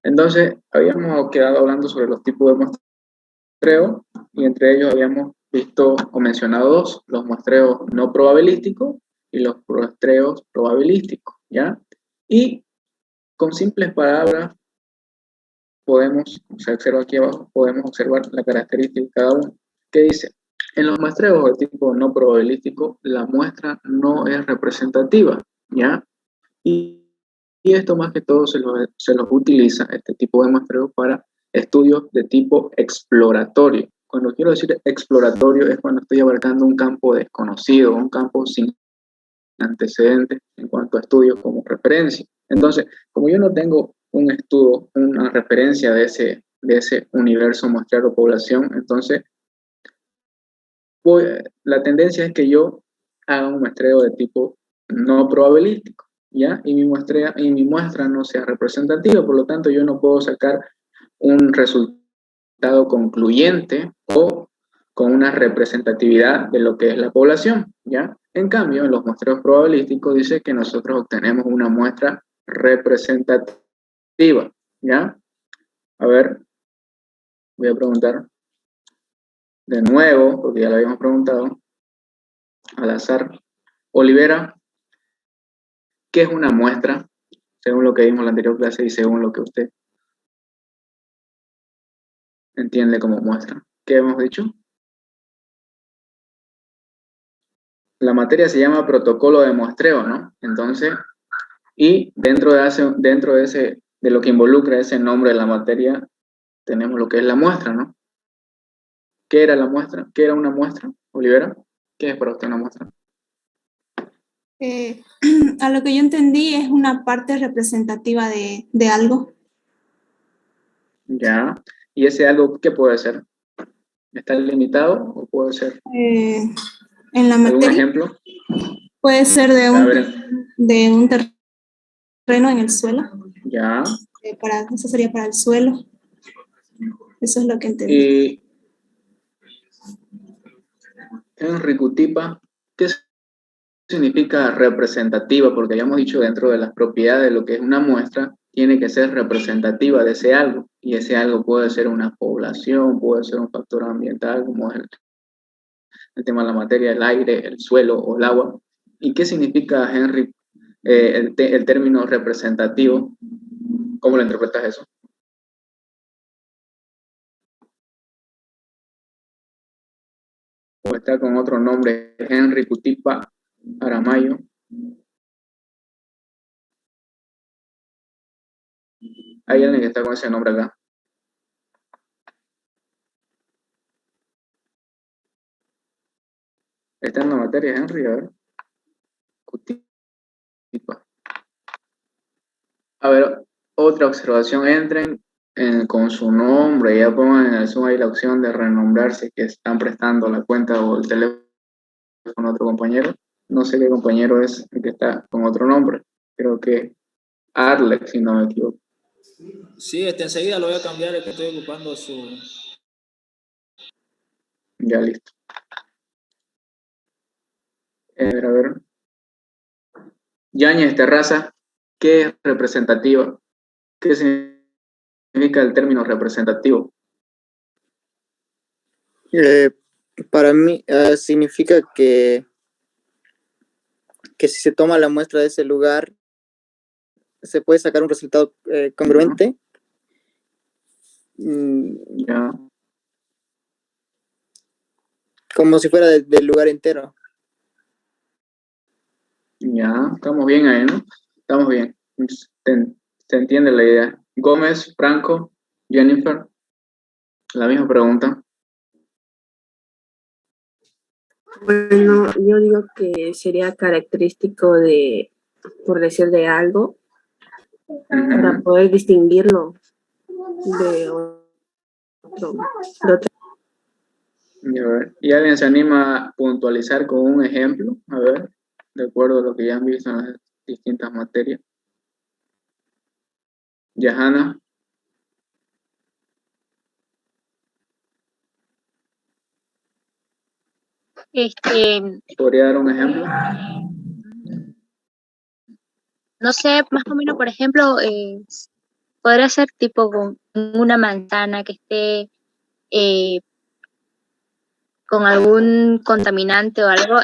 Entonces, habíamos quedado hablando sobre los tipos de muestreo y entre ellos habíamos visto o mencionado dos, los muestreos no probabilísticos y los muestreos probabilísticos, ¿ya? Y con simples palabras podemos, se observa aquí abajo, podemos observar la característica de cada uno, que dice, en los muestreos de tipo no probabilístico, la muestra no es representativa, ¿ya? Y esto más que todo se los utiliza, este tipo de muestreo, para estudios de tipo exploratorio. Cuando quiero decir exploratorio es cuando estoy abarcando un campo desconocido, un campo sin antecedentes en cuanto a estudios como referencia. Entonces, como yo no tengo un estudio, una referencia de ese universo muestreado de población, entonces la tendencia es que yo haga un muestreo de tipo no probabilístico, ¿ya? Y mi muestra no sea representativa, por lo tanto yo no puedo sacar un resultado concluyente o con una representatividad de lo que es la población, ¿ya? En cambio, en los muestreos probabilísticos dice que nosotros obtenemos una muestra representativa, ¿ya? A ver, voy a preguntar de nuevo, porque ya lo habíamos preguntado, al azar. Olivera, ¿qué es una muestra? Según lo que vimos en la anterior clase y según lo que usted entiende como muestra. ¿Qué hemos dicho? La materia se llama protocolo de muestreo, ¿no? Entonces, y de lo que involucra ese nombre de la materia, tenemos lo que es la muestra, ¿no? ¿Qué era la muestra? ¿Qué era una muestra, Olivera? ¿Qué es para usted una muestra? A lo que yo entendí es una parte representativa de algo. Ya. ¿Y ese algo qué puede ser? ¿Está limitado o puede ser? En la ¿Algún materia ejemplo? puede ser A ver, de un terreno en el suelo. ya. Eso sería para el suelo. Eso es lo que entendí. Y Enricutipa, ¿qué significa representativa? Porque habíamos dicho dentro de las propiedades de lo que es una muestra, tiene que ser representativa de ese algo. Y ese algo puede ser una población, puede ser un factor ambiental, como es el tema de la materia, el aire, el suelo o el agua. ¿Y qué significa, Henry, el término representativo? ¿Cómo lo interpretas eso? O está con otro nombre, Henry Cutipa Aramayo. Hay alguien que está con ese nombre acá. Está en la materia, Henry, a ver. Cutipa. A ver, otra observación, entren con su nombre, ya pongan en el Zoom ahí la opción de renombrarse que están prestando la cuenta o el teléfono a otro compañero. No sé qué compañero es el que está con otro nombre. Creo que Arlex, si no me equivoco. Sí, enseguida lo voy a cambiar, es que estoy ocupando su... Ya listo. A ver. Yáñez Terraza, ¿qué es representativa? ¿Qué significa el término representativo? Para mí significa que si se toma la muestra de ese lugar, se puede sacar un resultado congruente. Ya. Como si fuera del lugar entero. Ya, estamos bien ahí, ¿no? Estamos bien. Se entiende la idea. Gómez, Franco, Jennifer, la misma pregunta. Bueno, yo digo que sería característico de, por decir, de algo, para poder distinguirlo de otro. ¿Y alguien se anima a puntualizar con un ejemplo? A ver, de acuerdo a lo que ya han visto en las distintas materias. Yahana. ¿Podría dar un ejemplo? No sé, más o menos, por ejemplo, podría ser tipo con una manzana que esté con algún contaminante o algo,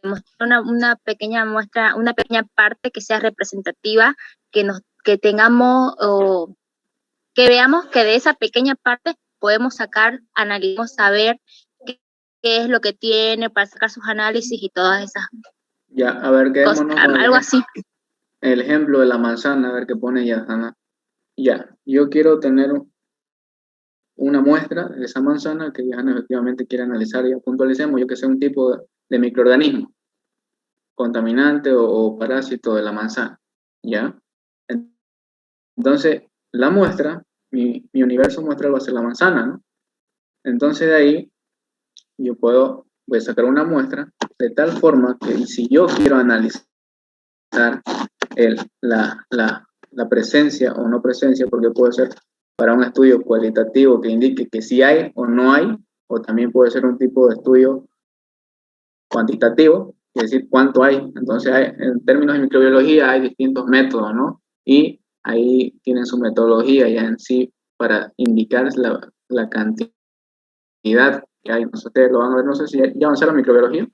mostrar una pequeña muestra, una pequeña parte que sea representativa, que tengamos o que veamos que de esa pequeña parte podemos sacar, analizamos, saber qué es lo que tiene para sacar sus análisis y todas esas Ya, a ver, cosas, quedémonos con algo así. el ejemplo de la manzana, a ver qué pone ya, Ana. Ya, yo quiero tener una muestra de esa manzana que Johanna efectivamente quiere analizar y ya puntualicemos, yo que sé, un tipo de microorganismo, contaminante o parásito de la manzana, ¿ya? Entonces, la muestra, mi universo muestral va a ser la manzana, ¿no? Entonces de ahí yo voy a sacar una muestra de tal forma que si yo quiero analizar la presencia o no presencia, porque puede ser para un estudio cualitativo que indique que si hay o no hay, o también puede ser un tipo de estudio cuantitativo, es decir, cuánto hay. Entonces, en términos de microbiología hay distintos métodos, ¿no? Y ahí tienen su metodología ya en sí para indicar la cantidad que hay. No sé, ustedes lo van a ver, no sé si ya avanzaron microbiología.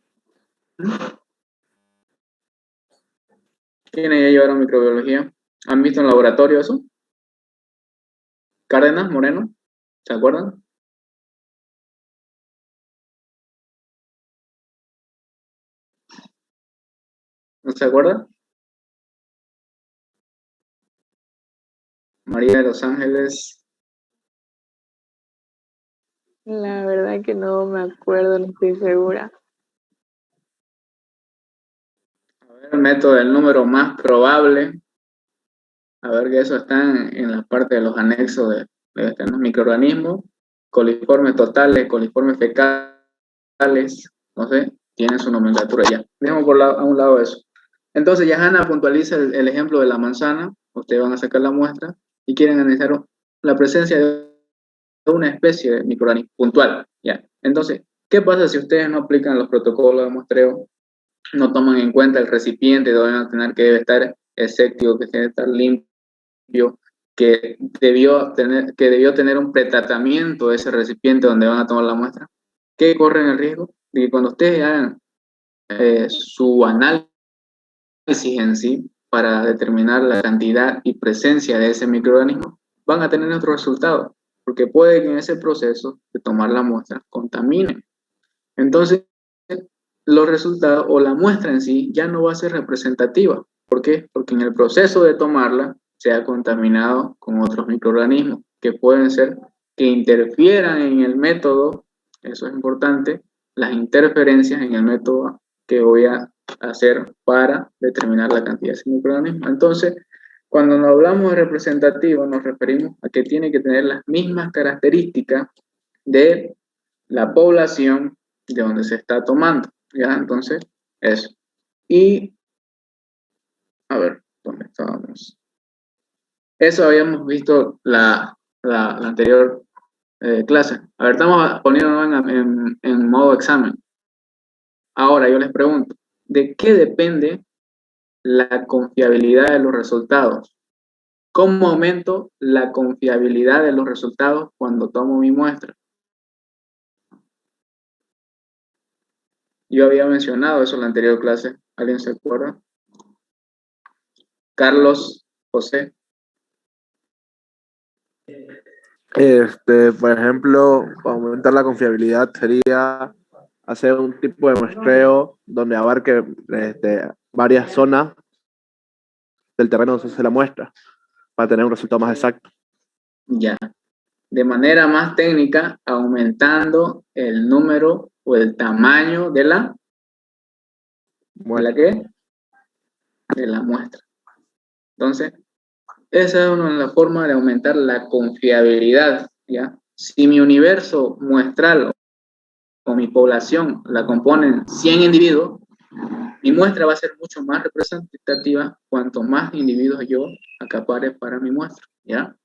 ¿Quiénes ya llevaron microbiología? ¿Han visto en laboratorio eso? Cárdenas, Moreno, ¿se acuerdan? ¿No se acuerdan? María de los Ángeles. La verdad que no me acuerdo, no estoy segura. A ver, el método del número más probable. A ver que eso está en la parte de los anexos de este, ¿no? Microorganismos, coliformes totales, coliformes fecales, no sé, tienen su nomenclatura ya. Dejemos a un lado eso. Entonces ya Hanna puntualiza el ejemplo de la manzana, ustedes van a sacar la muestra y quieren analizar la presencia de una especie de microorganismo puntual, ya. Entonces, ¿qué pasa si ustedes no aplican los protocolos de muestreo, no toman en cuenta el recipiente, deben tener que debe estar escéptico, que debe estar limpio, que debió tener un pretratamiento de ese recipiente donde van a tomar la muestra? ¿Qué corren el riesgo? De que cuando ustedes hagan su análisis en sí para determinar la cantidad y presencia de ese microorganismo, van a tener otro resultado, porque puede que en ese proceso de tomar la muestra contamine. Entonces, los resultados o la muestra en sí ya no va a ser representativa. ¿Por qué? Porque en el proceso de tomarla se ha contaminado con otros microorganismos que pueden ser que interfieran en el método, eso es importante, las interferencias en el método que voy a hacer para determinar la cantidad de ese microorganismo. Entonces, cuando nos hablamos de representativo, nos referimos a que tiene que tener las mismas características de la población de donde se está tomando, ¿ya? Entonces, eso. Y, a ver, ¿dónde estábamos? Eso habíamos visto la anterior clase. A ver, estamos poniéndonos en modo examen. Ahora, yo les pregunto, ¿de qué depende la confiabilidad de los resultados? ¿Cómo aumento la confiabilidad de los resultados cuando tomo mi muestra? Yo había mencionado eso en la anterior clase. ¿Alguien se acuerda? Carlos, José. Por ejemplo, para aumentar la confiabilidad sería hacer un tipo de muestreo donde abarque varias zonas del terreno donde se hace la muestra para tener un resultado más exacto. Ya. De manera más técnica, aumentando el número o el tamaño de la qué? De la muestra. Entonces, esa es una de las formas de aumentar la confiabilidad, ¿ya? Si mi universo muestral o mi población la componen 100 individuos, mi muestra va a ser mucho más representativa cuanto más individuos yo acapare para mi muestra, ¿ya?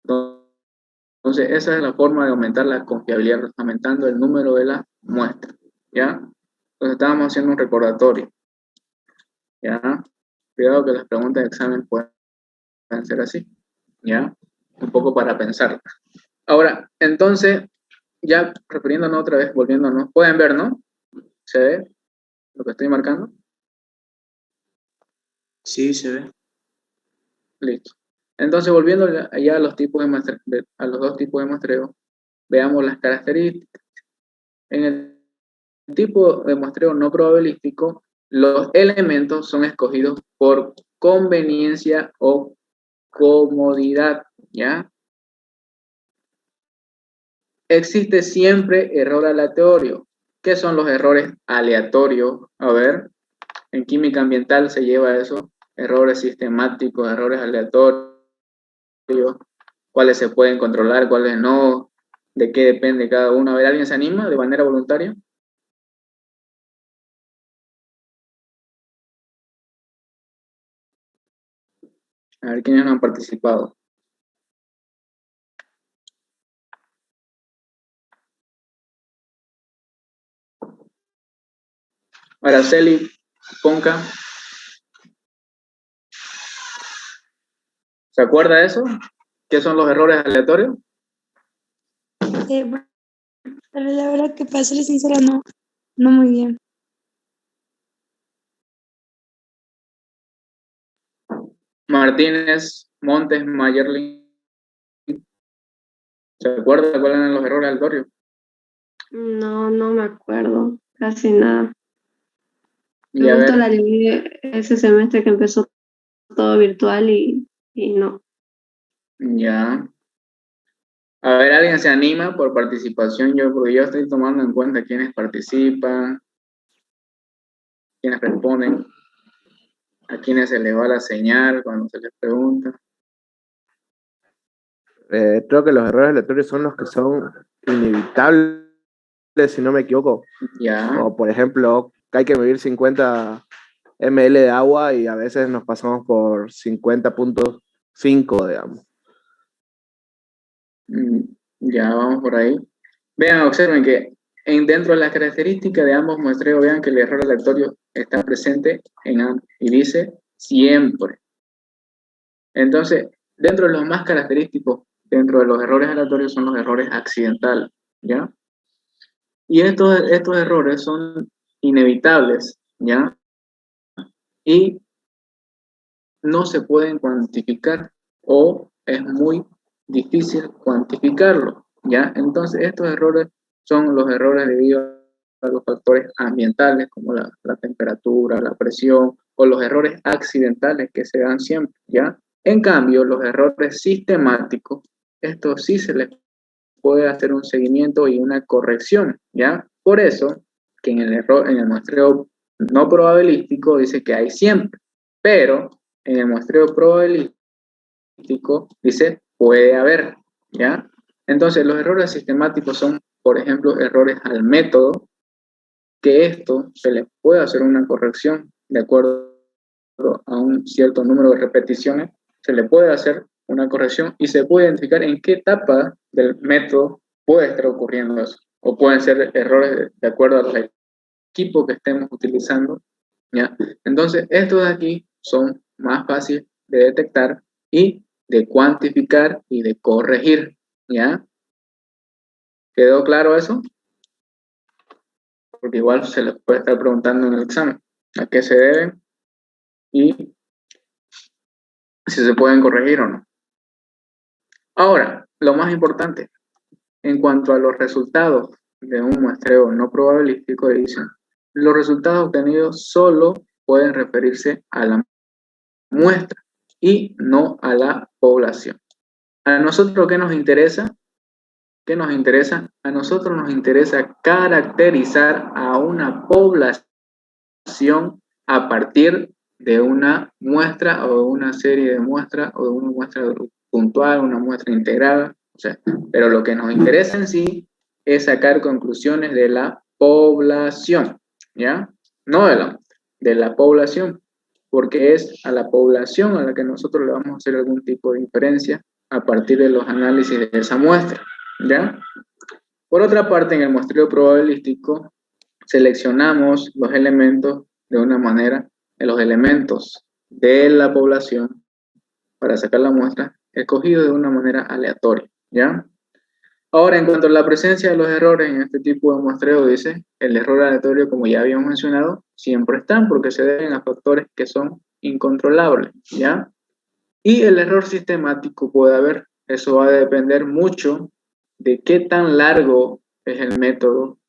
Entonces, esa es la forma de aumentar la confiabilidad, aumentando el número de la muestra, ¿ya? Entonces, estábamos haciendo un recordatorio, ¿ya? Cuidado que las preguntas de examen pueden ser así. ¿ya? Un poco para pensar. Ahora, entonces, ya refiriéndonos otra vez, volviéndonos, pueden ver, ¿no? ¿Se ve lo que estoy marcando? Sí, se ve. Listo. Entonces, volviendo allá a los tipos de muestreo, a los dos tipos de muestreo, veamos las características. En el tipo de muestreo no probabilístico, los elementos son escogidos por conveniencia o comodidad, ¿ya? Existe siempre error aleatorio. ¿Qué son los errores aleatorios? A ver, en química ambiental se lleva eso, errores sistemáticos, errores aleatorios, cuáles se pueden controlar, cuáles no, de qué depende cada uno. A ver, ¿alguien se anima de manera voluntaria? A ver, ¿quiénes no han participado? Araceli, Ponca, ¿se acuerda de eso? ¿Qué son los errores aleatorios? Bueno, pero la verdad que para serles sincera no muy bien. Martínez, Montes, Mayerlin, ¿se acuerda cuáles eran los errores aleatorios? No me acuerdo, casi nada. Y a Justo ver, la llevé ese semestre que empezó todo virtual y no. ya. A ver, ¿alguien se anima por participación? Porque yo estoy tomando en cuenta quiénes participan, quiénes responden, a quiénes se les va la señal cuando se les pregunta. Creo que los errores aleatorios son los que son inevitables, si no me equivoco. Ya, O, por ejemplo, que hay que medir 50 ml de agua y a veces nos pasamos por 50.5, digamos. mm, ya vamos por ahí. Vean, observen que dentro de las características de ambos muestreos, vean que el error aleatorio está presente en ambos y dice siempre. Entonces, dentro de los más característicos, dentro de los errores aleatorios son los errores accidentales, ¿ya? Y estos errores son inevitables, ¿ya? Y no se pueden cuantificar o es muy difícil cuantificarlo, ¿ya? Entonces, estos errores son los errores debido a los factores ambientales como la temperatura, la presión o los errores accidentales que se dan siempre, ¿ya? En cambio, los errores sistemáticos, estos sí se les puede hacer un seguimiento y una corrección, ¿ya? Por eso que en el muestreo no probabilístico dice que hay siempre, pero en el muestreo probabilístico dice puede haber, ¿ya? Entonces, los errores sistemáticos son, por ejemplo, errores al método, que esto se les puede hacer una corrección de acuerdo a un cierto número de repeticiones, se le puede hacer una corrección y se puede identificar en qué etapa del método puede estar ocurriendo eso. O pueden ser errores de acuerdo al equipo que estemos utilizando, ¿ya? Entonces, estos de aquí son más fáciles de detectar y de cuantificar y de corregir, ¿ya? ¿Quedó claro eso? Porque igual se les puede estar preguntando en el examen a qué se deben y si se pueden corregir o no. Ahora, lo más importante, en cuanto a los resultados de un muestreo no probabilístico, dicen, los resultados obtenidos solo pueden referirse a la muestra y no a la población. ¿A nosotros qué nos interesa? ¿Qué nos interesa? A nosotros nos interesa caracterizar a una población a partir de una muestra o de una serie de muestras o de una muestra puntual, una muestra integrada. O sea, pero lo que nos interesa en sí es sacar conclusiones de la población, ¿ya? No de la población, porque es a la población a la que nosotros le vamos a hacer algún tipo de inferencia a partir de los análisis de esa muestra, ¿ya? Por otra parte, en el muestreo probabilístico, seleccionamos los elementos de una manera, los elementos de la población para sacar la muestra escogidos de una manera aleatoria, ¿ya? Ahora, en cuanto a la presencia de los errores en este tipo de muestreo, dice, el error aleatorio, como ya habíamos mencionado, siempre están porque se deben a factores que son incontrolables, ¿ya? Y el error sistemático puede haber, eso va a depender mucho de qué tan largo es el método,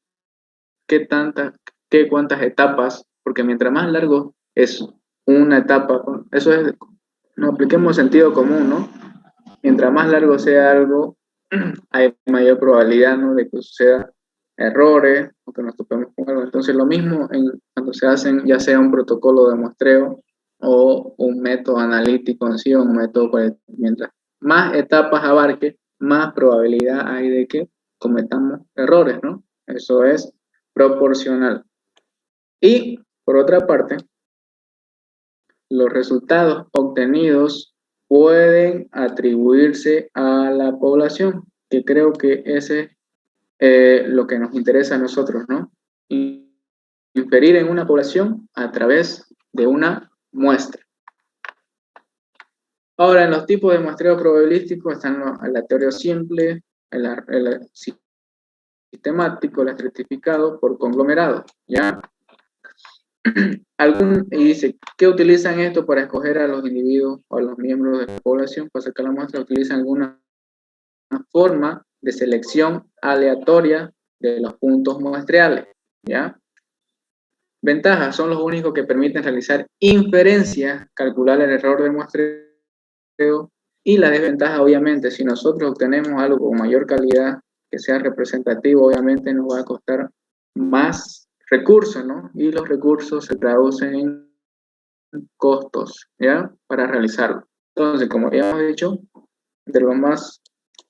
cuántas etapas, porque mientras más largo es una etapa, eso es, no apliquemos sentido común, ¿no? Mientras más largo sea algo, hay mayor probabilidad, ¿no?, de que suceda errores o que nos topemos con algo. Entonces, lo mismo cuando se hacen ya sea un protocolo de muestreo o un método analítico en sí, o un método, mientras más etapas abarque, más probabilidad hay de que cometamos errores, ¿no? Eso es proporcional. Y, por otra parte, los resultados obtenidos pueden atribuirse a la población, que creo que ese es lo que nos interesa a nosotros, ¿no? Inferir en una población a través de una muestra. Ahora, en los tipos de muestreo probabilístico están los aleatorios simples, el sistemático, el estratificado por conglomerado, ¿ya? Y dice, ¿qué utilizan esto para escoger a los individuos o a los miembros de la población? Para sacar la muestra, utilizan alguna forma de selección aleatoria de los puntos muestreales, ¿ya? Ventajas, son los únicos que permiten realizar inferencias, calcular el error de muestreo, y la desventaja, obviamente, si nosotros obtenemos algo con mayor calidad, que sea representativo, obviamente nos va a costar más recursos, ¿no? Y los recursos se traducen en costos, ¿ya? Para realizarlo. Entonces, como ya hemos dicho, de los más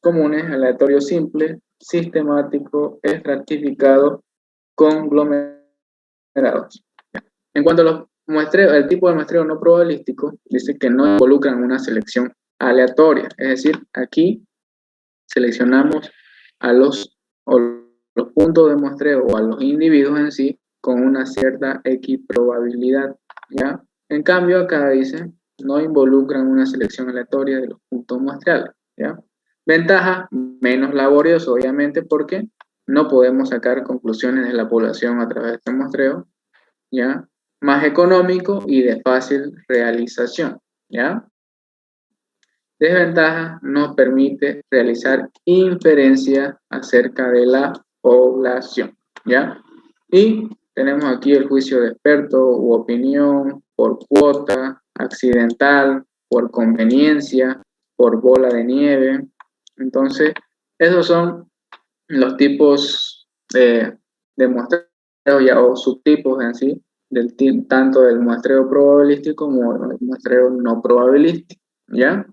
comunes, aleatorio simple, sistemático, estratificado, conglomerados. En cuanto a los muestreos, el tipo de muestreo no probabilístico dice que no involucran una selección aleatoria, es decir, aquí seleccionamos a los puntos de muestreo o a los individuos en sí con una cierta equiprobabilidad, ¿ya? En cambio, acá dice, no involucran una selección aleatoria de los puntos muestreales, ¿ya? Ventaja, menos laborioso, obviamente, porque no podemos sacar conclusiones de la población a través de este muestreo, ¿ya? Más económico y de fácil realización, ¿ya? Desventaja, no permite realizar inferencia acerca de la población, ¿ya? Y tenemos aquí el juicio de experto u opinión, por cuota, accidental, por conveniencia, por bola de nieve. Entonces, esos son los tipos de muestreo ya, o subtipos en sí, tanto del muestreo probabilístico como del muestreo no probabilístico, ¿ya?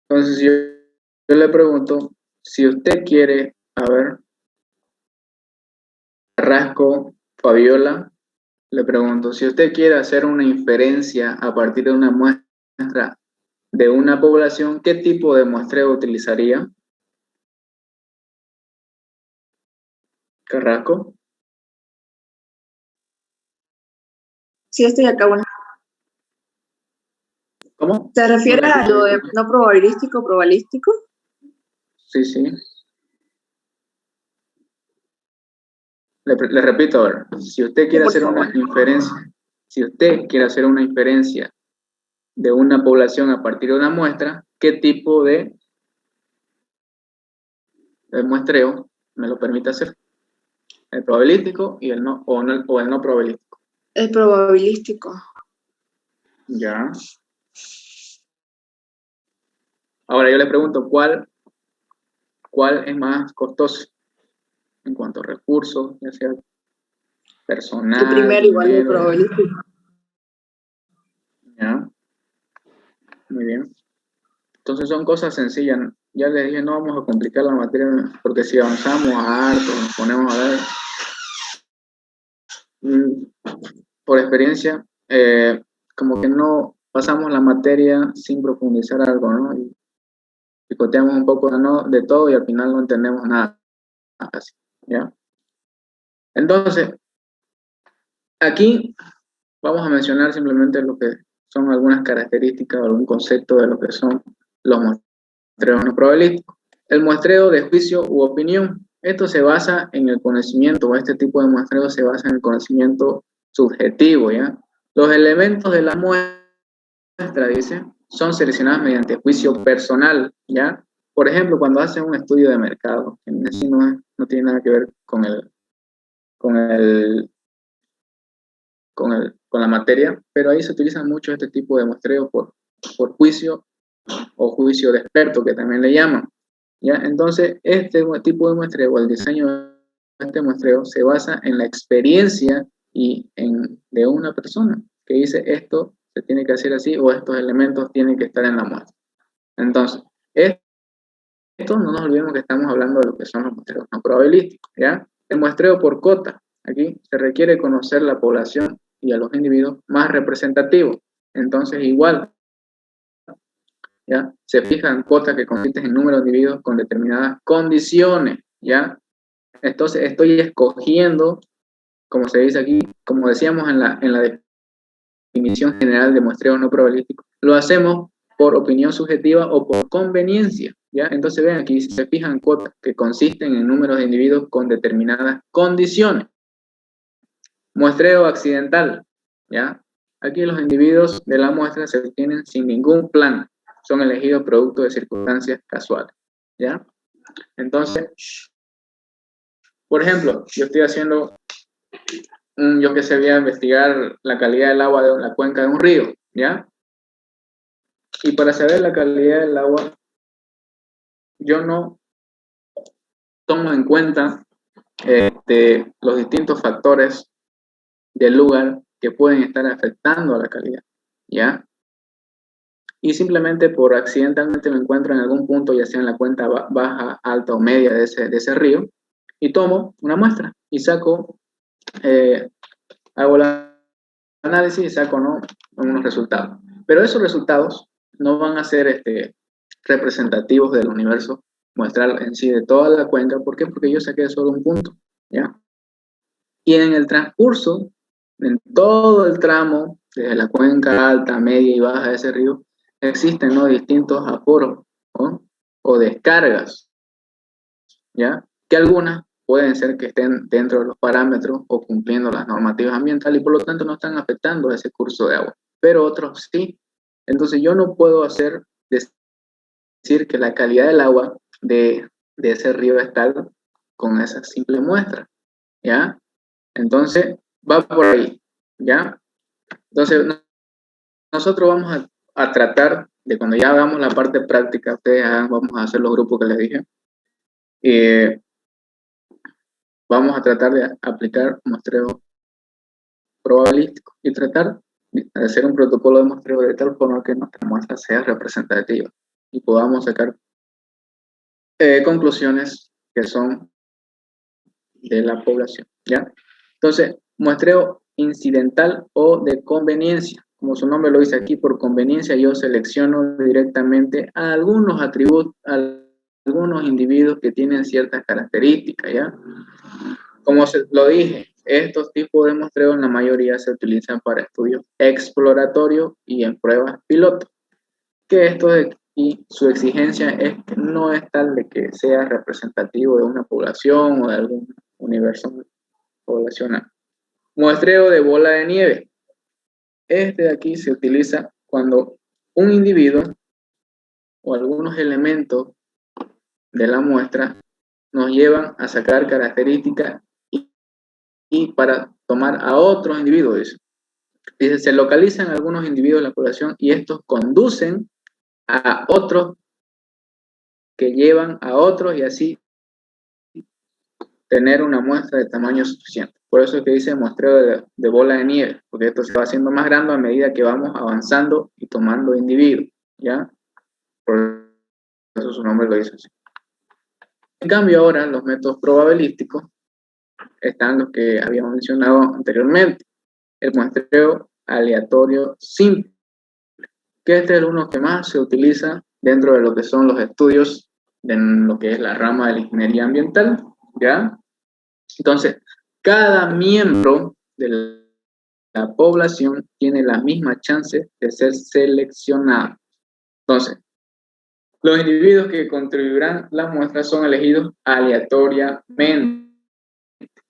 Entonces yo le pregunto, si usted quiere, a ver, Carrasco, Fabiola, le pregunto, si usted quiere hacer una inferencia a partir de una muestra de una población, ¿qué tipo de muestreo utilizaría? Carrasco. Sí, estoy acá. Bueno. ¿Cómo? ¿Se refiere a lo de no probabilístico, probabilístico? Sí, sí. Le repito, a ver, si usted quiere hacer una inferencia, si usted quiere hacer una inferencia de una población a partir de una muestra, ¿qué tipo de muestreo me lo permite hacer? ¿El probabilístico y el no, o el no probabilístico? El probabilístico. Ya. Ahora yo le pregunto, ¿cuál es más costoso en cuanto a recursos, ya sea personal? El primero, igual el probabilístico. Ya. Muy bien. Entonces son cosas sencillas. Ya les dije, no vamos a complicar la materia, porque si avanzamos a harto, nos ponemos a ver, por experiencia, como que no pasamos la materia sin profundizar algo, ¿no? Y picoteamos un poco de todo y al final no entendemos nada, casi, ¿ya? Entonces, aquí vamos a mencionar simplemente lo que son algunas características o algún concepto de lo que son los muestreos no probabilísticos. El muestreo de juicio u opinión. Esto se basa en el conocimiento, o este tipo de muestreo se basa en el conocimiento subjetivo, ¿ya? Los elementos de la muestra, dice, son seleccionados mediante juicio personal, ¿ya? Por ejemplo, cuando hacen un estudio de mercado, que en sí no tiene nada que ver con la materia, pero ahí se utiliza mucho este tipo de muestreo por juicio o juicio de experto, que también le llaman, ¿ya? Entonces, este tipo de muestreo, el diseño de este muestreo, se basa en la experiencia de una persona, que dice esto se tiene que hacer así, o estos elementos tienen que estar en la muestra. Entonces, esto no nos olvidemos que estamos hablando de lo que son los muestreos no probabilísticos, ¿ya? El muestreo por cota. Aquí se requiere conocer la población y a los individuos más representativos. Entonces, igual, ¿ya? Se fijan cuotas que consisten en número de individuos con determinadas condiciones, ¿ya? Entonces, estoy escogiendo, como se dice aquí, como decíamos en la definición general de muestreo no probabilístico, lo hacemos por opinión subjetiva o por conveniencia, ¿ya? Entonces, ven aquí, se fijan cuotas que consisten en números de individuos con determinadas condiciones. Muestreo accidental, ¿ya? Aquí los individuos de la muestra se obtienen sin ningún plan, son elegidos producto de circunstancias casuales, ¿ya? Entonces, por ejemplo, yo estoy haciendo, yo que sé, voy a investigar la calidad del agua de la cuenca de un río, ¿ya? Y para saber la calidad del agua, yo no tomo en cuenta los distintos factores del lugar que pueden estar afectando a la calidad, ¿ya? Y simplemente accidentalmente me encuentro en algún punto, ya sea en la cuenca baja, alta o media de ese río, y tomo una muestra y saco, hago el análisis y saco, ¿no?, unos resultados. Pero esos resultados no van a ser representativos del universo muestral en sí de toda la cuenca. ¿Por qué? Porque yo saqué solo un punto, ¿ya? Y en el transcurso, en todo el tramo, desde la cuenca alta, media y baja de ese río, existen, ¿no?, distintos aforos, ¿no?, o descargas, ¿ya? Que algunas pueden ser que estén dentro de los parámetros o cumpliendo las normativas ambientales y por lo tanto no están afectando ese curso de agua, pero otros sí. Entonces yo no puedo decir que la calidad del agua de ese río es tal con esa simple muestra, ¿ya? Entonces va por ahí, ¿ya? Entonces nosotros vamos a tratar de, cuando ya hagamos la parte práctica, vamos a hacer los grupos que les dije, vamos a tratar de aplicar muestreo probabilístico y tratar de hacer un protocolo de muestreo de tal forma que nuestra muestra sea representativa y podamos sacar conclusiones que son de la población, ¿ya? Entonces, muestreo incidental o de conveniencia. Como su nombre lo dice aquí, por conveniencia yo selecciono directamente a algunos atributos, a algunos individuos que tienen ciertas características, ¿ya? Como lo dije, estos tipos de muestreo en la mayoría se utilizan para estudios exploratorios y en pruebas piloto. Y su exigencia es que no es tal de que sea representativo de una población o de algún universo poblacional. Muestreo de bola de nieve. Este de aquí se utiliza cuando un individuo o algunos elementos de la muestra nos llevan a sacar características y para tomar a otros individuos. Dice, se localizan algunos individuos de la población y estos conducen a otros que llevan a otros y así tener una muestra de tamaño suficiente. Por eso es que dice muestreo de bola de nieve, porque esto se va haciendo más grande a medida que vamos avanzando y tomando individuos, ¿ya? Por eso su nombre lo dice así. En cambio ahora los métodos probabilísticos están los que habíamos mencionado anteriormente. El muestreo aleatorio simple, que este es uno que más se utiliza dentro de lo que son los estudios de lo que es la rama de la ingeniería ambiental, ¿ya? Entonces, cada miembro de la población tiene la misma chance de ser seleccionada. Entonces, los individuos que contribuirán la muestra son elegidos aleatoriamente,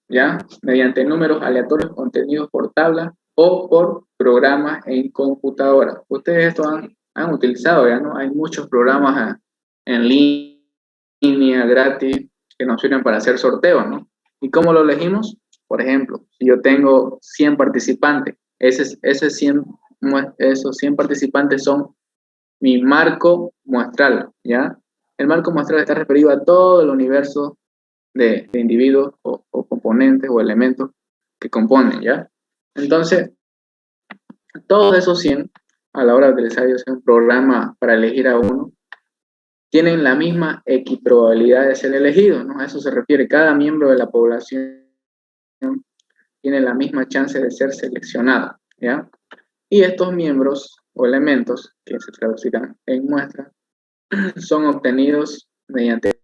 ¿ya? Mediante números aleatorios contenidos por tabla o por programas en computadora. Ustedes esto han utilizado, ¿ya? ¿No? Hay muchos programas en línea gratis que nos sirven para hacer sorteos, ¿no? ¿Y cómo lo elegimos? Por ejemplo, si yo tengo 100 participantes, esos 100 participantes son mi marco muestral, ¿ya? El marco muestral está referido a todo el universo de individuos o componentes o elementos que componen, ¿ya? Entonces, todos esos 100, a la hora de utilizar un programa para elegir a uno, tienen la misma equiprobabilidad de ser elegidos, ¿no? A eso se refiere. Cada miembro de la población tiene la misma chance de ser seleccionado, ¿ya? Y estos miembros o elementos que se traducirán en muestras son obtenidos mediante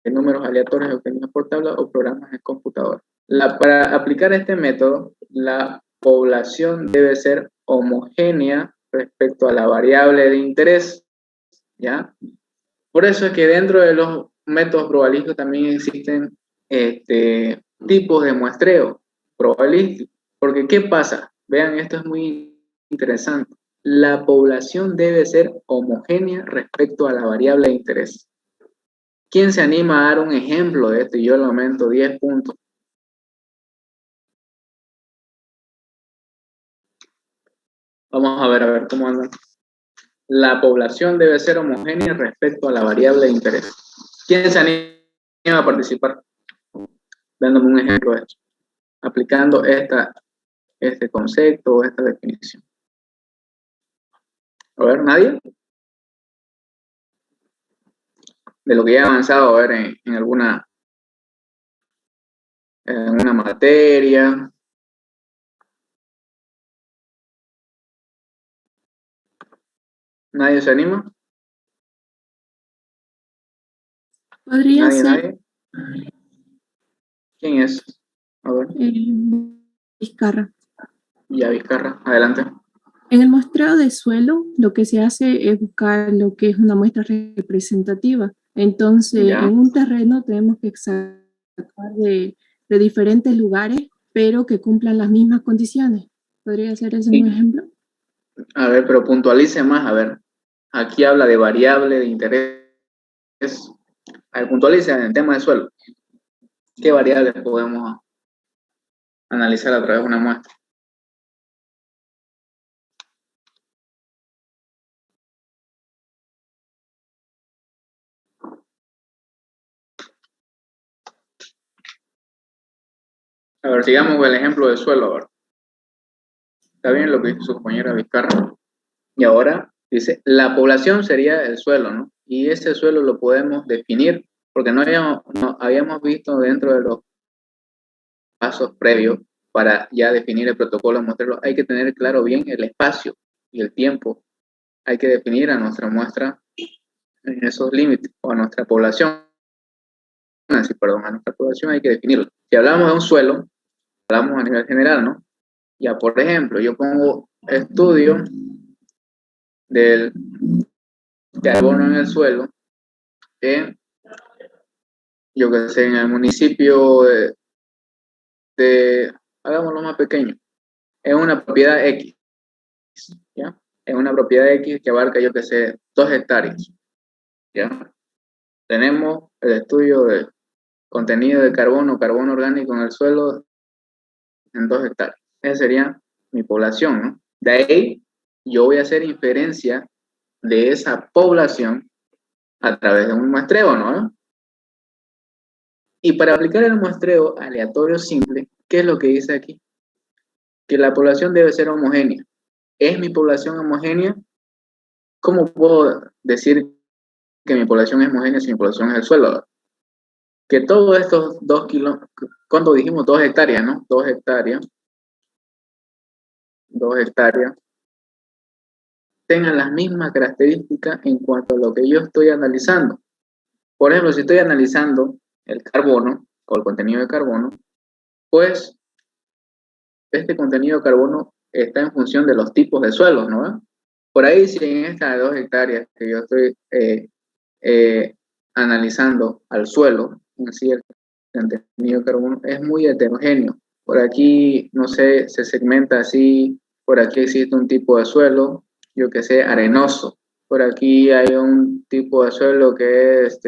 números aleatorios obtenidos por tabla o programas en computadora. Para aplicar este método, la población debe ser homogénea respecto a la variable de interés, ¿ya? Por eso es que dentro de los métodos probabilísticos también existen tipos de muestreo probabilístico. Porque, ¿qué pasa? Vean, esto es muy interesante. La población debe ser homogénea respecto a la variable de interés. ¿Quién se anima a dar un ejemplo de esto? Y yo le aumento 10 puntos. Vamos a ver cómo andan. La población debe ser homogénea respecto a la variable de interés. ¿Quién se anima a participar? Dándome un ejemplo de eso. Aplicando este concepto o esta definición. A ver, ¿nadie? De lo que ya he avanzado, a ver, en alguna materia. ¿Nadie se anima? Podría ¿Nadie, ser nadie? ¿Quién es? A ver. Vizcarra. Ya, Vizcarra, adelante. En el muestreo de suelo, lo que se hace es buscar lo que es una muestra representativa. Entonces, Ya. en un terreno tenemos que sacar de diferentes lugares, pero que cumplan las mismas condiciones. ¿Podría ser ese un ejemplo? A ver, pero puntualice más, a ver. Aquí habla de variable de interés. A ver, puntualice en el tema de suelo. ¿Qué variables podemos analizar a través de una muestra? A ver, sigamos con el ejemplo de suelo ahora. Está bien lo que dice su compañera Vizcarra. Y ahora dice, la población sería el suelo, ¿no? Y ese suelo lo podemos definir, porque no habíamos visto dentro de los pasos previos para ya definir el protocolo de muestreo. Hay que tener claro bien el espacio y el tiempo. Hay que definir a nuestra muestra en esos límites, o a nuestra población. Perdón, a nuestra población hay que definirlo. Si hablamos de un suelo, hablamos a nivel general, ¿no? Ya, por ejemplo, yo pongo estudio del carbono en el suelo yo que sé, en el municipio hagámoslo más pequeño, es una propiedad X, ¿ya? Es una propiedad X que abarca, yo que sé, 2 hectáreas, ¿ya? Tenemos el estudio del contenido de carbono orgánico en el suelo en 2 hectáreas. Esa sería mi población, ¿no? De ahí yo voy a hacer inferencia de esa población a través de un muestreo, ¿no? Y para aplicar el muestreo aleatorio simple, ¿qué es lo que dice aquí? Que la población debe ser homogénea. ¿Es mi población homogénea? ¿Cómo puedo decir que mi población es homogénea si mi población es el suelo? Que todos estos 2 kilómetros, cuando dijimos 2 hectáreas, ¿no? 2 hectáreas, tengan las mismas características en cuanto a lo que yo estoy analizando. Por ejemplo, si estoy analizando el carbono o el contenido de carbono, pues este contenido de carbono está en función de los tipos de suelos, ¿no? Por ahí, si en estas 2 hectáreas que yo estoy analizando al suelo, en cierto contenido de carbono, es muy heterogéneo. Por aquí, no sé, se segmenta así, por aquí existe un tipo de suelo, yo que sé, arenoso. Por aquí hay un tipo de suelo que es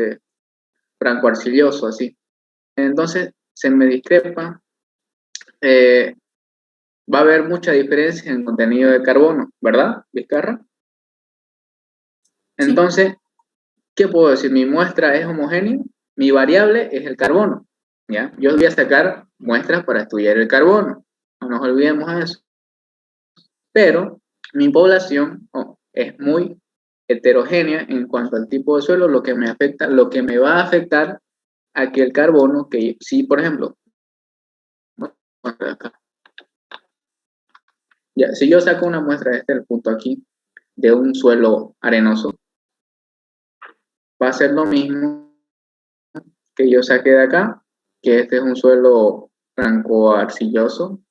franco-arcilloso, así. Entonces, se me discrepa, va a haber mucha diferencia en contenido de carbono, ¿verdad, Vizcarra? Entonces, ¿qué puedo decir? Mi muestra es homogénea, mi variable es el carbono, ¿ya? Yo voy a sacar muestras para estudiar el carbono, no nos olvidemos de eso. Pero mi población es muy heterogénea en cuanto al tipo de suelo, lo que me afecta, lo que me va a afectar a que el carbono, que si por ejemplo, acá, ya, si yo saco una muestra de el punto aquí, de un suelo arenoso, va a ser lo mismo que yo saqué de acá, que este es un suelo franco-arcilloso,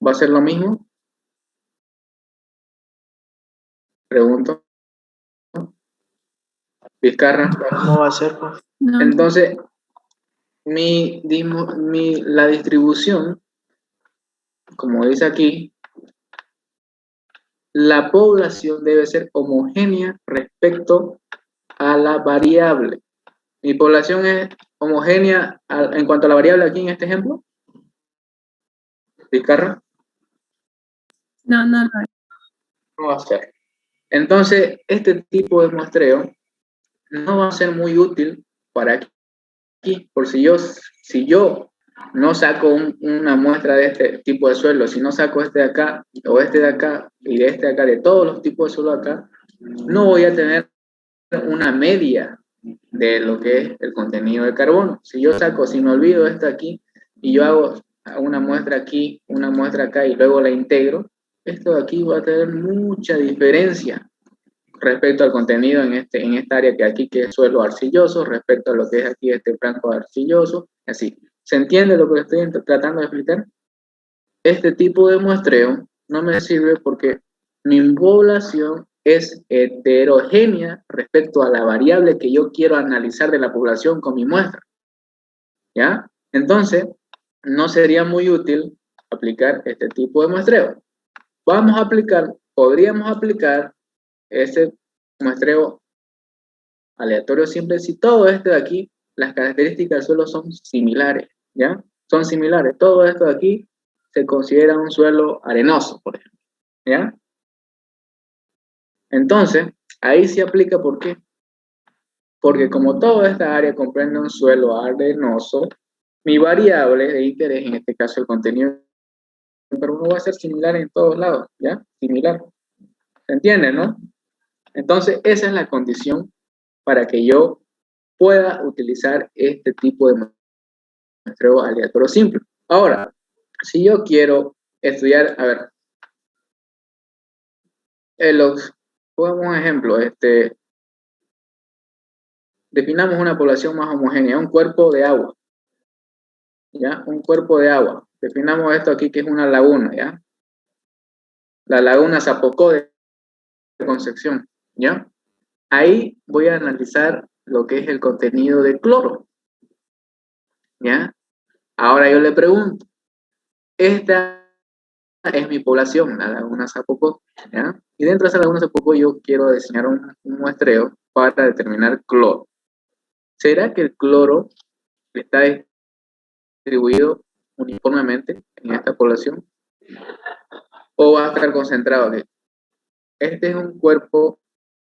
va a ser lo mismo. Pregunto. Vizcarra. ¿Cómo va a ser, pues? No. Entonces, la distribución, como dice aquí, la población debe ser homogénea respecto a la variable. Mi población es homogénea en cuanto a la variable aquí en este ejemplo. Vizcarra. No, no, no. No va a ser. Entonces, este tipo de muestreo no va a ser muy útil para aquí, por si yo no saco una muestra de este tipo de suelo, si no saco este de acá, o este de acá, y de este de acá, de todos los tipos de suelo acá, no voy a tener una media de lo que es el contenido de carbono. Si yo saco, si me olvido esto aquí, y yo hago una muestra aquí, una muestra acá, y luego la integro, esto de aquí va a tener mucha diferencia respecto al contenido en esta área que aquí, que es suelo arcilloso, respecto a lo que es aquí este franco arcilloso, así. ¿Se entiende lo que estoy tratando de explicar? Este tipo de muestreo no me sirve porque mi población es heterogénea respecto a la variable que yo quiero analizar de la población con mi muestra. ¿Ya? Entonces, no sería muy útil aplicar este tipo de muestreo. Podríamos aplicar este muestreo aleatorio simple si todo esto de aquí, las características del suelo son similares, ¿ya? Son similares. Todo esto de aquí se considera un suelo arenoso, por ejemplo, ¿ya? Entonces, ahí sí aplica, ¿por qué? Porque como toda esta área comprende un suelo arenoso, mi variable de interés, en este caso el contenido, pero uno va a ser similar en todos lados, ¿ya? Similar. ¿Se entiende, no? Entonces, esa es la condición para que yo pueda utilizar este tipo de muestreo aleatorio simple. Ahora, si yo quiero estudiar, a ver, pongamos un ejemplo, definamos una población más homogénea, un cuerpo de agua, ¿ya? Un cuerpo de agua. Definamos esto aquí que es una laguna, ¿ya? La laguna Zapocó de Concepción, ¿ya? Ahí voy a analizar lo que es el contenido de cloro, ¿ya? Ahora yo le pregunto, esta es mi población, la laguna Zapocó, ¿ya? Y dentro de esa laguna Zapocó yo quiero diseñar un muestreo para determinar cloro. ¿Será que el cloro está distribuido uniformemente en esta población? ¿O va a estar concentrado aquí? Este es un cuerpo,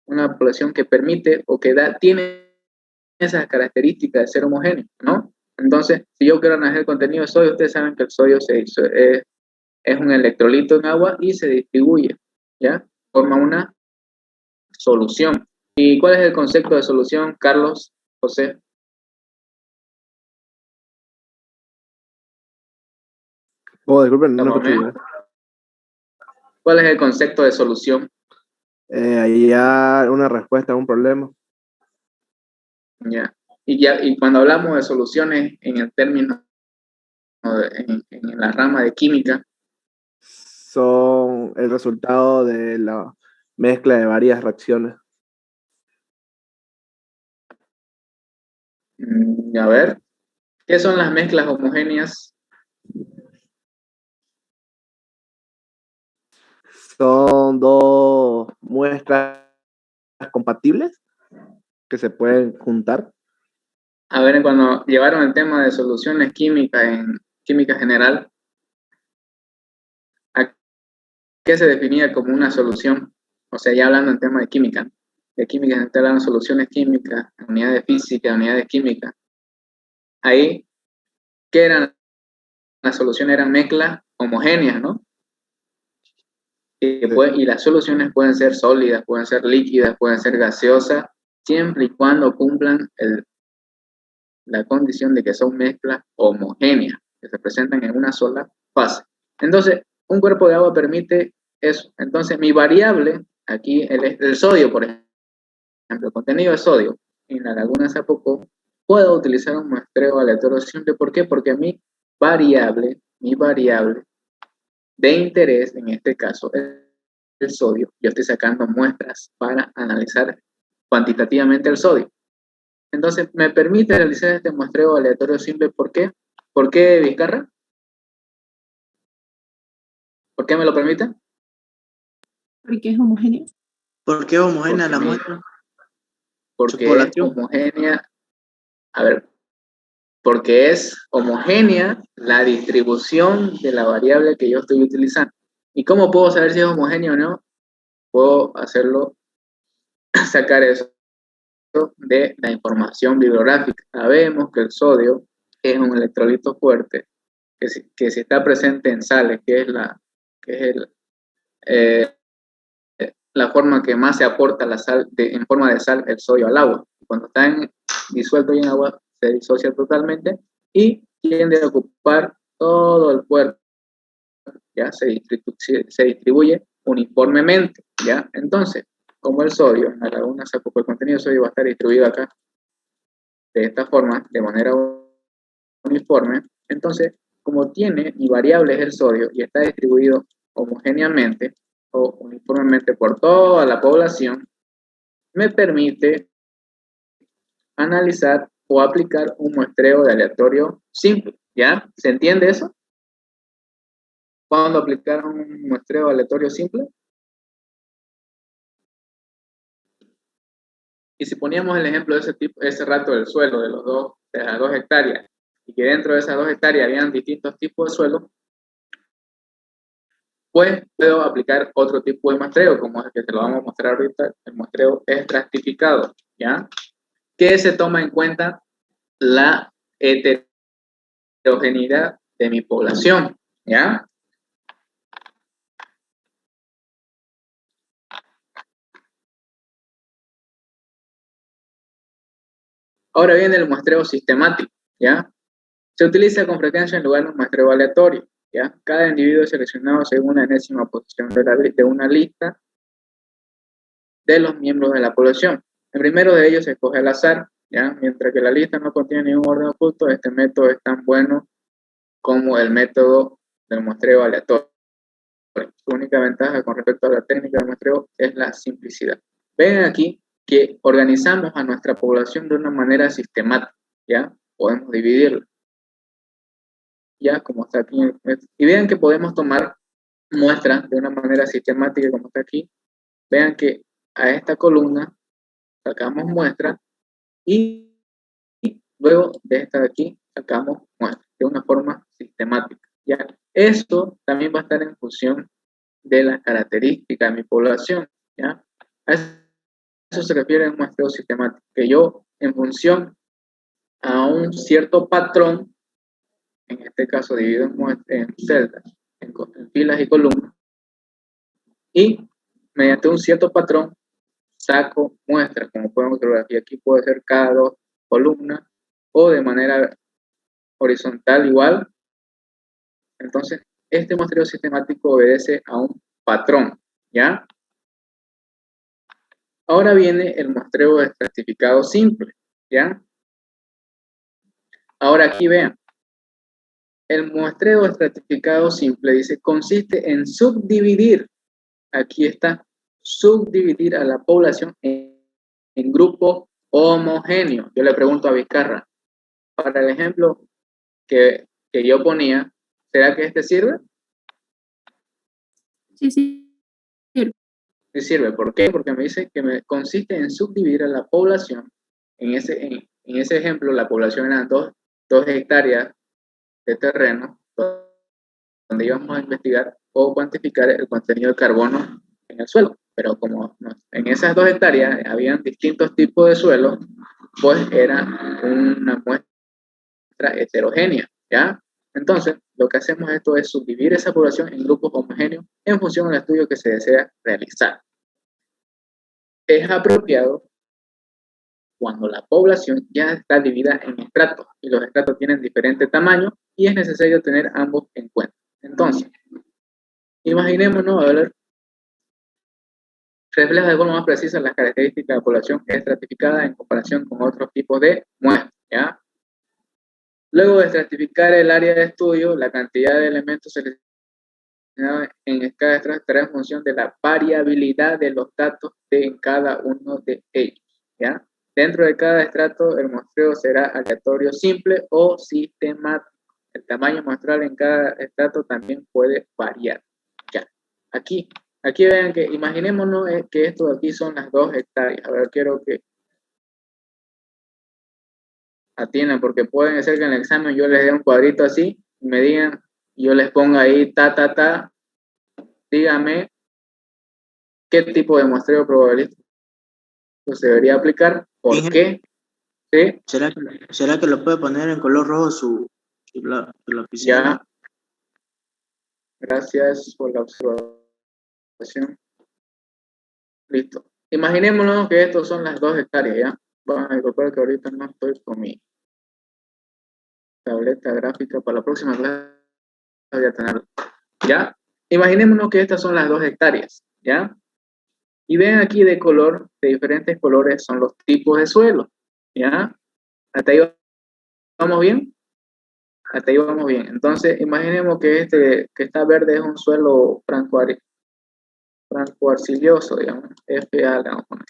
una población que permite o que tiene esas características de ser homogéneo, ¿no? Entonces, si yo quiero analizar el contenido de sodio, ustedes saben que el sodio es un electrolito en agua y se distribuye, ¿ya? Forma una solución. ¿Y cuál es el concepto de solución, Carlos, José? Oh, disculpen, no escuché. ¿Cuál es el concepto de solución? Ahí ya una respuesta a un problema. Ya. Y cuando hablamos de soluciones en el término, en la rama de química, son el resultado de la mezcla de varias reacciones. A ver, ¿qué son las mezclas homogéneas? Son dos muestras compatibles que se pueden juntar. A ver, cuando llevaron el tema de soluciones químicas en química general, ¿a qué se definía como una solución? O sea, ya hablando en tema de química se está hablando de soluciones químicas, unidades de física, unidades químicas. Ahí, ¿qué eran las soluciones? Eran mezclas homogéneas, ¿no? Y las soluciones pueden ser sólidas, pueden ser líquidas, pueden ser gaseosas, siempre y cuando cumplan la condición de que son mezclas homogéneas, que se presentan en una sola fase. Entonces, un cuerpo de agua permite eso. Entonces, mi variable, aquí el sodio, por ejemplo, el contenido de sodio en la laguna Zapoco, puedo utilizar un muestreo aleatorio simple. ¿Por qué? Porque mi variable de interés, en este caso, el sodio, yo estoy sacando muestras para analizar cuantitativamente el sodio. Entonces, me permite realizar este muestreo aleatorio simple. ¿Por qué? ¿Por qué, Vizcarra? ¿Por qué me lo permite? Porque es homogéneo. ¿Por qué homogénea la muestra? Porque es homogénea, a ver, porque es homogénea la distribución de la variable que yo estoy utilizando. ¿Y cómo puedo saber si es homogéneo o no? Puedo hacerlo, sacar eso de la información bibliográfica. Sabemos que el sodio es un electrolito fuerte, que si está presente en sales, que es la forma que más se aporta la sal en forma de sal, el sodio al agua. Cuando está disuelto en agua, se disocia totalmente y tiende a ocupar todo el cuerpo, ya se distribuye uniformemente, ya. Entonces, como el sodio en la laguna Zapoco, el contenido de sodio va a estar distribuido acá de esta forma, de manera uniforme. Entonces, como tiene y variable es el sodio y está distribuido homogéneamente o uniformemente por toda la población, me permite analizar o aplicar un muestreo de aleatorio simple. ¿Ya? ¿Se entiende eso? ¿Cuándo aplicar un muestreo aleatorio simple? Y si poníamos el ejemplo de ese rato del suelo, de las 2 hectáreas, y que dentro de esas 2 hectáreas habían distintos tipos de suelo, pues puedo aplicar otro tipo de muestreo, como es el que te lo vamos a mostrar ahorita, el muestreo estratificado, ¿ya? Que se toma en cuenta la heterogeneidad de mi población, ¿ya? Ahora viene el muestreo sistemático, ¿ya? Se utiliza con frecuencia en lugar de un muestreo aleatorio, ¿ya? Cada individuo es seleccionado según la enésima posición de una lista de los miembros de la población. El primero de ellos se escoge al azar, ¿ya? Mientras que la lista no contiene ningún orden oculto, este método es tan bueno como el método del muestreo aleatorio. Su única ventaja con respecto a la técnica de muestreo es la simplicidad. Ven aquí que organizamos a nuestra población de una manera sistemática, ¿ya? Podemos dividirla, ya como está aquí. Y vean que podemos tomar muestras de una manera sistemática como está aquí. Vean que a esta columna sacamos muestras y luego de esta de aquí sacamos muestras de una forma sistemática, ¿ya? Esto también va a estar en función de las características de mi población, ¿ya? A eso se refiere un muestreo sistemático, que yo, en función a un cierto patrón, en este caso divido en celdas, en filas y columnas, y mediante un cierto patrón saco muestras, como podemos ver aquí puede ser cada 2 columnas, o de manera horizontal igual. Entonces, este muestreo sistemático obedece a un patrón, ¿ya? Ahora viene el muestreo estratificado simple, ¿ya? Ahora aquí vean, El muestreo estratificado simple dice, consiste en subdividir, aquí está, subdividir a la población en grupos homogéneos. Yo le pregunto a Vizcarra, para el ejemplo que yo ponía, ¿será que este sirve? Sí, sí. Sí sirve. ¿Por qué? Porque me dice que consiste en subdividir a la población. En ese ejemplo, la población eran 2 hectáreas de terreno donde íbamos a investigar o cuantificar el contenido de carbono en el suelo. Pero como en esas 2 hectáreas habían distintos tipos de suelo, pues era una muestra heterogénea, ¿ya? Entonces, lo que hacemos esto es subdividir esa población en grupos homogéneos en función del estudio que se desea realizar. Es apropiado cuando la población ya está dividida en estratos y los estratos tienen diferente tamaño y es necesario tener ambos en cuenta. Entonces, imaginémonos, a ver, refleja de forma más precisa las características de la población estratificada en comparación con otros tipos de muestras, ¿ya? Luego de estratificar el área de estudio, la cantidad de elementos seleccionados en cada estrato estará en función de la variabilidad de los datos en cada uno de ellos, ¿ya? Dentro de cada estrato, el muestreo será aleatorio simple o sistemático. El tamaño muestral en cada estrato también puede variar. Ya. Aquí vean que, imaginémonos que esto de aquí son las 2 hectáreas. A ver, quiero que atiendan, porque pueden ser que en el examen yo les dé un cuadrito así, y me digan, yo les ponga ahí, dígame qué tipo de muestreo probabilístico se debería aplicar, por qué. ¿Sí? ¿Será que lo puede poner en color rojo su lapicero? Ya. Gracias por la observación. Listo. Imaginémonos que estos son las 2 hectáreas, ¿ya? Vamos a recordar que ahorita no estoy con mi tableta gráfica. Para la próxima clase voy a tenerla. ¿Ya? Imaginémonos que estas son las 2 hectáreas, ¿ya? Y ven aquí de color, de diferentes colores, son los tipos de suelo, ¿ya? ¿Hasta ahí vamos bien? Hasta ahí vamos bien. Entonces, imaginemos que este que está verde es un suelo franco-arcilloso, digamos, FA, le vamos a poner.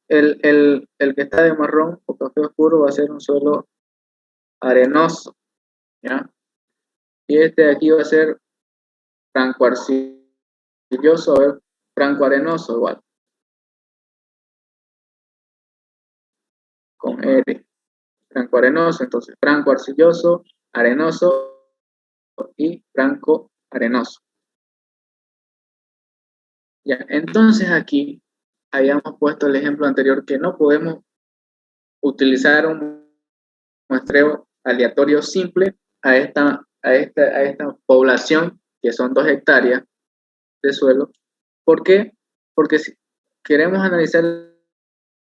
El que está de marrón o café oscuro va a ser un suelo arenoso, ¿ya? Y este de aquí va a ser franco-arcilloso, a ver, franco-arenoso igual, con R. Franco-arenoso, entonces franco-arcilloso, arenoso y franco-arenoso. Ya, entonces aquí habíamos puesto el ejemplo anterior que no podemos utilizar un muestreo aleatorio simple a esta población, que son 2 hectáreas de suelo. ¿Por qué? Porque si queremos analizar el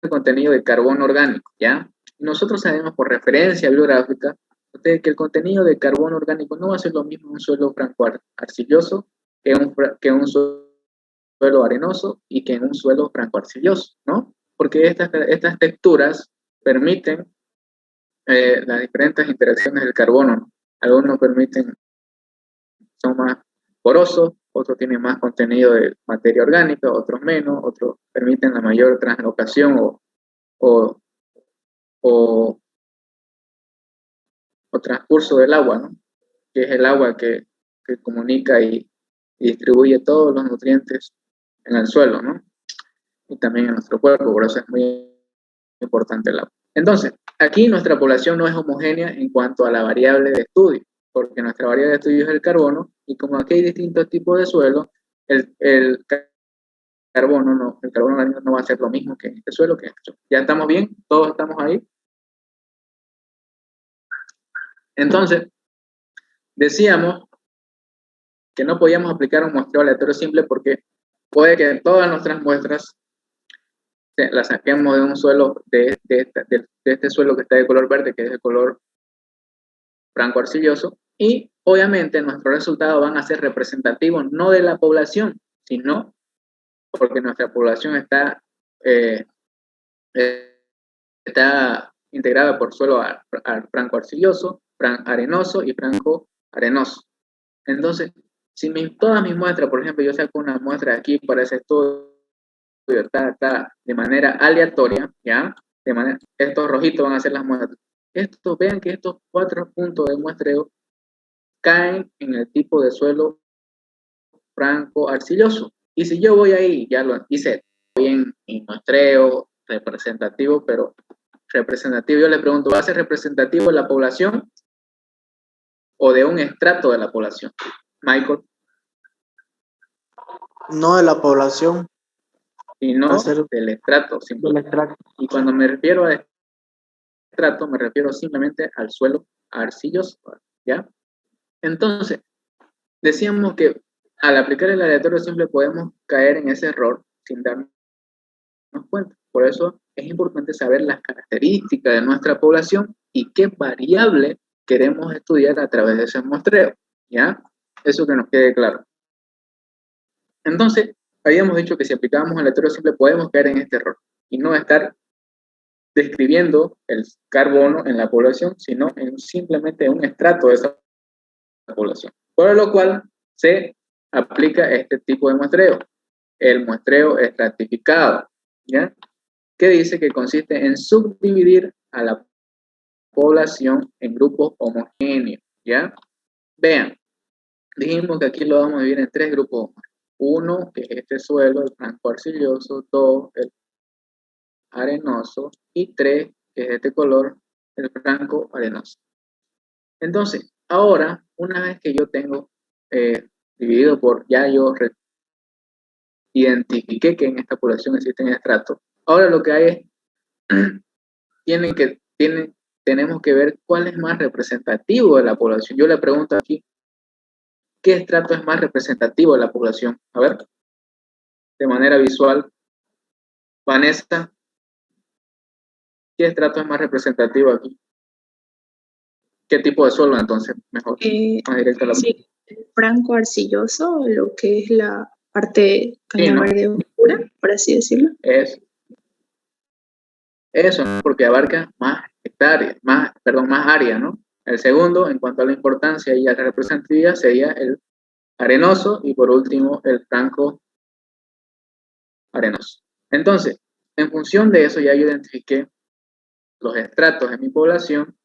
contenido de carbono orgánico, ¿ya? Nosotros sabemos por referencia bibliográfica que el contenido de carbono orgánico no va a ser lo mismo en un suelo franco-arcilloso que un suelo arenoso y que en un suelo franco-arcilloso, ¿no? Porque estas texturas permiten las diferentes interacciones del carbono, ¿no? Algunos son más porosos, otros tienen más contenido de materia orgánica, otros menos, otros permiten la mayor translocación o transcurso del agua, ¿no? Que es el agua que comunica y distribuye todos los nutrientes en el suelo, ¿no? Y también en nuestro cuerpo, por eso es muy importante el agua. Entonces, aquí nuestra población no es homogénea en cuanto a la variable de estudio, porque nuestra variable de estudio es el carbono, y como aquí hay distintos tipos de suelo, el carbono no va a ser lo mismo que en este suelo que en este suelo. ¿Ya estamos bien? ¿Todos estamos ahí? Entonces, decíamos que no podíamos aplicar un muestreo aleatorio simple porque puede que todas nuestras muestras las saquemos de un suelo, de este suelo que está de color verde, que es de color franco-arcilloso, y obviamente nuestros resultados van a ser representativos no de la población, sino porque nuestra población está integrada por suelo franco-arcilloso, arenoso y franco arenoso. Entonces, si todas mis muestras, por ejemplo, yo saco una muestra aquí para ese estudio, de manera aleatoria, ¿ya? Estos rojitos van a ser las muestras. Vean que estos 4 puntos de muestreo caen en el tipo de suelo franco arcilloso. Y si yo voy ahí, ya lo hice bien en muestreo representativo, pero representativo, yo le pregunto, ¿va a ser representativo de la población o de un estrato de la población? Michael. No de la población. Y no del estrato. Y cuando me refiero a estrato, me refiero simplemente al suelo arcilloso, ¿ya? Entonces, decíamos que al aplicar el aleatorio simple podemos caer en ese error sin darnos cuenta. Por eso es importante saber las características de nuestra población y qué variable queremos estudiar a través de ese muestreo, ¿ya? Eso que nos quede claro. Entonces, habíamos dicho que si aplicábamos el aleatorio simple podemos caer en este error y no estar describiendo el carbono en la población, sino simplemente un estrato de esa población. Por lo cual se aplica este tipo de muestreo, el muestreo estratificado, ¿ya? Que dice que consiste en subdividir a la población en grupos homogéneos, ¿ya? Vean, dijimos que aquí lo vamos a dividir en 3 grupos. 1, que es este suelo, el franco arcilloso. 2, el arenoso. Y 3, que es este color, el franco arenoso. Entonces, ahora, una vez que yo tengo dividido por, ya yo identifiqué que en esta población existen estratos, ahora lo que hay es, tenemos que ver cuál es más representativo de la población. Yo le pregunto aquí, ¿qué estrato es más representativo de la población? A ver, de manera visual. Vanessa, ¿qué estrato es más representativo aquí? ¿Qué tipo de suelo entonces? Mejor, más directo a la Sí, el franco arcilloso, lo que es la parte caña verde oscura, por así decirlo. Eso, ¿no? Porque abarca más hectáreas, más área, ¿no? El segundo, en cuanto a la importancia y a la representatividad, sería el arenoso y por último el franco arenoso. Entonces, en función de eso ya yo identifiqué los estratos de mi población.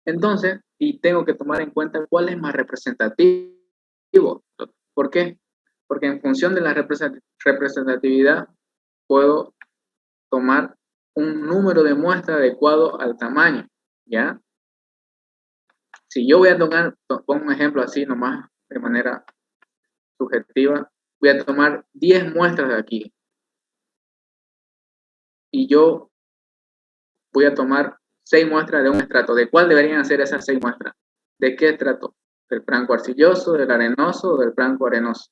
Entonces, y tengo que tomar en cuenta cuál es más representativo. ¿Por qué? Porque en función de la representatividad puedo tomar un número de muestras adecuado al tamaño, ¿ya? Si yo voy a tomar, pongo un ejemplo así nomás, de manera subjetiva, voy a tomar 10 muestras de aquí. Y yo voy a tomar 6 muestras de un estrato. ¿De cuál deberían ser esas 6 muestras? ¿De qué estrato? ¿Del franco arcilloso, del arenoso o del franco arenoso?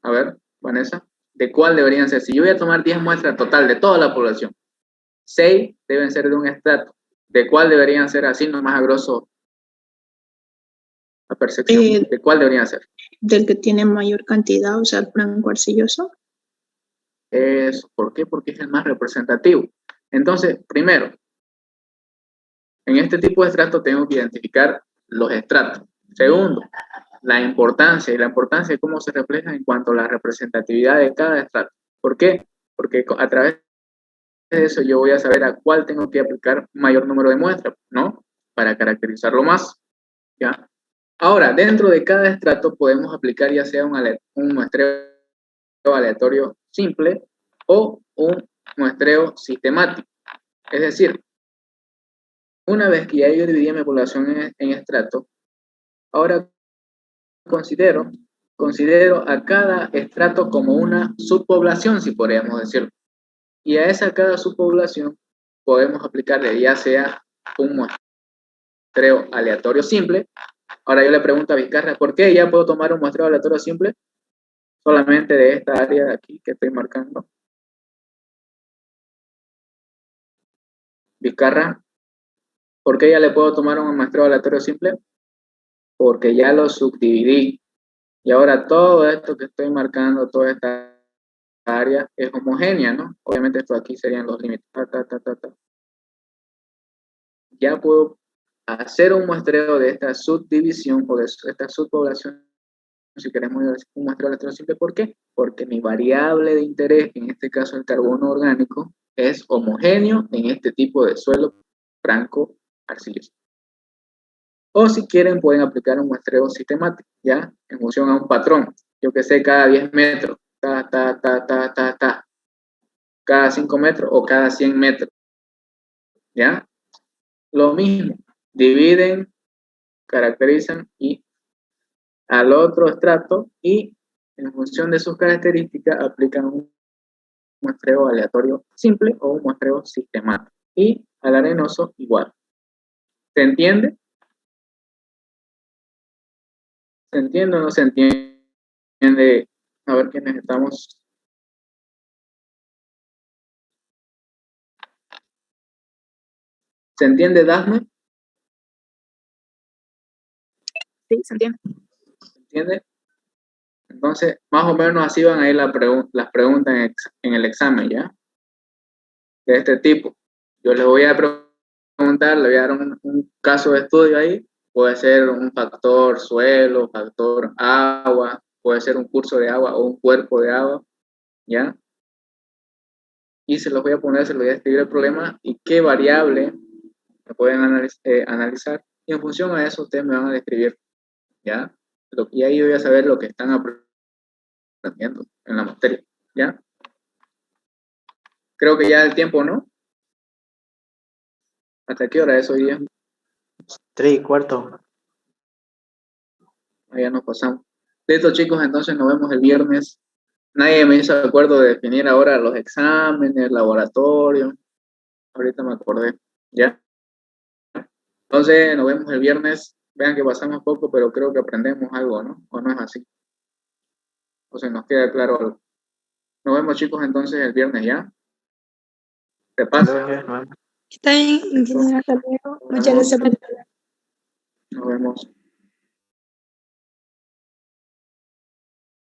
A ver, Vanessa, ¿de cuál deberían ser? Si yo voy a tomar 10 muestras total de toda la población, 6 deben ser de un estrato. ¿De cuál deberían ser así nomás a grosso la percepción? ¿De cuál deberían ser? Del que tiene mayor cantidad, o sea, el franco arcilloso. Eso, ¿por qué? Porque es el más representativo. Entonces, primero, en este tipo de estrato tengo que identificar los estratos. Segundo, la importancia, y la importancia de cómo se refleja en cuanto a la representatividad de cada estrato. ¿Por qué? Porque a través de eso yo voy a saber a cuál tengo que aplicar mayor número de muestras, ¿no? Para caracterizarlo más, ¿ya? Ahora, dentro de cada estrato podemos aplicar ya sea un muestreo aleatorio simple o un muestreo sistemático. Es decir, una vez que ya yo dividí mi población en estratos, ahora considero a cada estrato como una subpoblación, si podríamos decirlo. Y a cada subpoblación podemos aplicarle ya sea un muestreo aleatorio simple. Ahora yo le pregunto a Vizcarra, ¿por qué ya puedo tomar un muestreo aleatorio simple? Solamente de esta área de aquí que estoy marcando. Vizcarra, ¿por qué ya le puedo tomar un muestreo aleatorio simple? Porque ya lo subdividí. Y ahora todo esto que estoy marcando, toda esta área es homogénea, ¿no? Obviamente esto aquí serían los límites. ya puedo hacer un muestreo de esta subdivisión o de esta subpoblación, si queremos un muestreo de electrón simple. ¿Por qué? Porque mi variable de interés, en este caso el carbono orgánico, es homogéneo en este tipo de suelo franco arcilloso. O si quieren, pueden aplicar un muestreo sistemático, ¿ya? En función a un patrón. Yo que sé, cada 10 metros, cada 5 metros o cada 100 metros, ¿ya? Lo mismo, dividen, caracterizan y al otro estrato y en función de sus características aplican un muestreo aleatorio simple o un muestreo sistemático. Y al arenoso igual. ¿Se entiende? ¿Se entiende o no se entiende? A ver quiénes estamos. ¿Se entiende, Dafne? Sí, se entiende. ¿Se entiende? Entonces, más o menos así van a ir las preguntas en el examen, ¿ya? De este tipo. Yo les voy a preguntar, le voy a dar un caso de estudio ahí. Puede ser un factor suelo, factor agua, puede ser un curso de agua o un cuerpo de agua, ¿ya? Y se los voy a poner, se los voy a escribir el problema y qué variable me pueden analizar. Y en función a eso, ustedes me van a describir, ¿ya? Y ahí yo voy a saber lo que están aprendiendo en la materia, ¿ya? Creo que ya el tiempo, ¿no? ¿Hasta qué hora es hoy día? 3:15. Ya nos pasamos. Listo, chicos, entonces nos vemos el viernes. Nadie me hizo acuerdo de definir ahora los exámenes, laboratorio. Ahorita me acordé, ¿ya? Entonces nos vemos el viernes. Vean que pasamos poco, pero creo que aprendemos algo, ¿no? ¿O no es así? O se nos queda claro algo. Nos vemos, chicos, entonces el viernes, ¿ya? Repaso. Está bien, ingeniero, hasta luego. Muchas gracias por Nos vemos.